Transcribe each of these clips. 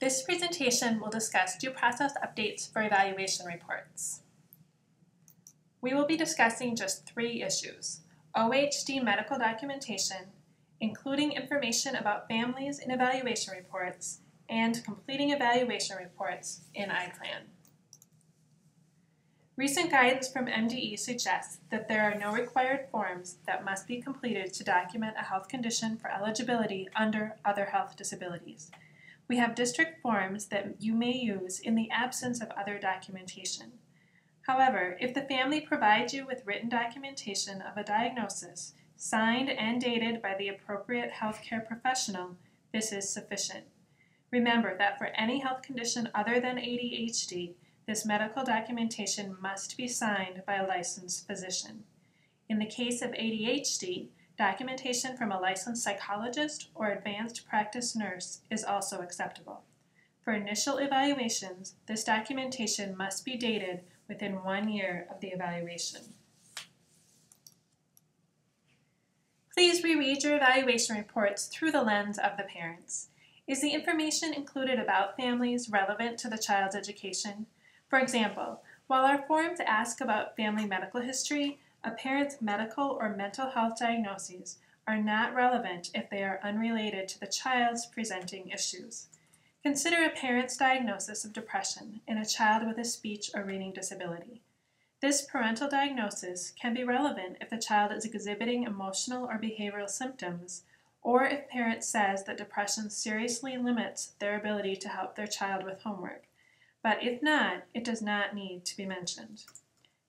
This presentation will discuss due process updates for evaluation reports. We will be discussing just 3 issues: OHD medical documentation, including information about families in evaluation reports, and completing evaluation reports in iPlan. Recent guidance from MDE suggests that there are no required forms that must be completed to document a health condition for eligibility under other health disabilities. We have district forms that you may use in the absence of other documentation. However, if the family provides you with written documentation of a diagnosis, signed and dated by the appropriate healthcare professional, this is sufficient. Remember that for any health condition other than ADHD, this medical documentation must be signed by a licensed physician. In the case of ADHD, documentation from a licensed psychologist or advanced practice nurse is also acceptable. For initial evaluations, this documentation must be dated within 1 year of the evaluation. Please reread your evaluation reports through the lens of the parents. Is the information included about families relevant to the child's education? For example, while our forms ask about family medical history, a parent's medical or mental health diagnoses are not relevant if they are unrelated to the child's presenting issues. Consider a parent's diagnosis of depression in a child with a speech or reading disability. This parental diagnosis can be relevant if the child is exhibiting emotional or behavioral symptoms, or if parent says that depression seriously limits their ability to help their child with homework. But if not, it does not need to be mentioned.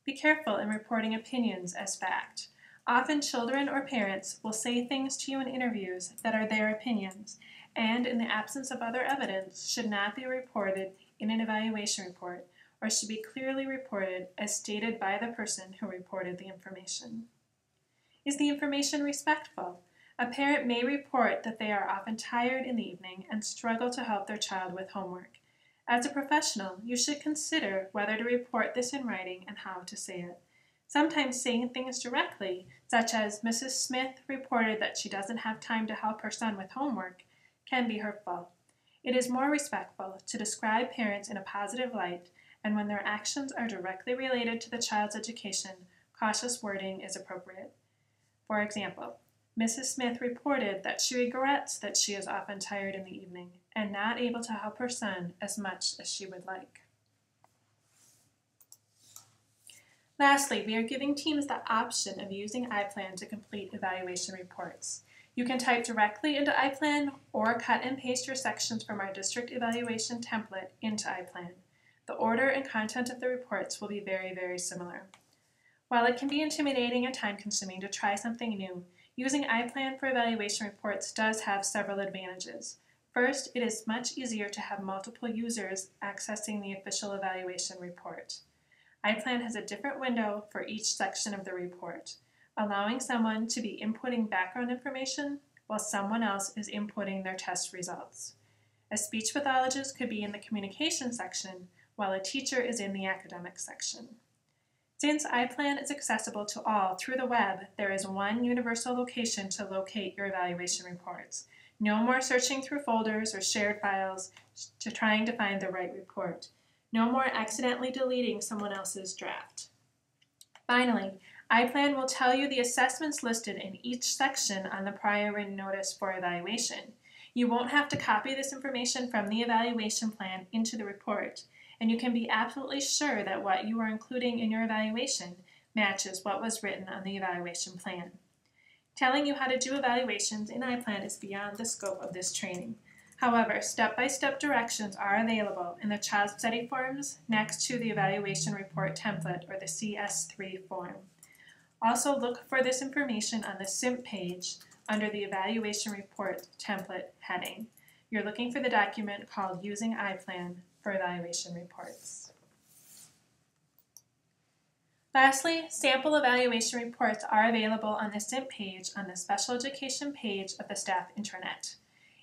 Be careful in reporting opinions as fact. Often children or parents will say things to you in interviews that are their opinions, and in the absence of other evidence should not be reported in an evaluation report, or should be clearly reported as stated by the person who reported the information. Is the information respectful? A parent may report that they are often tired in the evening and struggle to help their child with homework. As a professional, you should consider whether to report this in writing and how to say it. Sometimes saying things directly, such as Mrs. Smith reported that she doesn't have time to help her son with homework, can be hurtful. It is more respectful to describe parents in a positive light, and when their actions are directly related to the child's education, cautious wording is appropriate. For example, Mrs. Smith reported that she regrets that she is often tired in the evening and not able to help her son as much as she would like. Lastly, we are giving teams the option of using iPlan to complete evaluation reports. You can type directly into iPlan or cut and paste your sections from our district evaluation template into iPlan. The order and content of the reports will be very similar. While it can be intimidating and time-consuming to try something new, using iPlan for evaluation reports does have several advantages. First, it is much easier to have multiple users accessing the official evaluation report. iPlan has a different window for each section of the report, allowing someone to be inputting background information while someone else is inputting their test results. A speech pathologist could be in the communication section while a teacher is in the academic section. Since iPlan is accessible to all through the web, there is one universal location to locate your evaluation reports. No more searching through folders or shared files to trying to find the right report. No more accidentally deleting someone else's draft. Finally, iPlan will tell you the assessments listed in each section on the prior written notice for evaluation. You won't have to copy this information from the evaluation plan into the report, and you can be absolutely sure that what you are including in your evaluation matches what was written on the evaluation plan. Telling you how to do evaluations in iPlan is beyond the scope of this training. However, step-by-step directions are available in the Child Study Forms next to the Evaluation Report Template, or the CS3 form. Also look for this information on the SIMP page under the Evaluation Report Template heading. You're looking for the document called Using iPlan for Evaluation Reports. Lastly, sample evaluation reports are available on the SIMP page on the Special Education page of the staff intranet.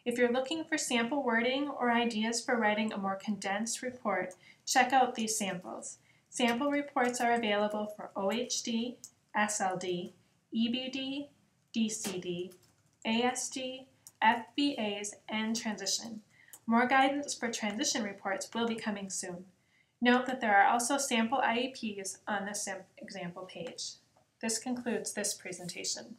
If you're looking for sample wording or ideas for writing a more condensed report, check out these samples. Sample reports are available for OHD, SLD, EBD, DCD, ASD, FBAs, and transition. More guidance for transition reports will be coming soon. Note that there are also sample IEPs on this example page. This concludes this presentation.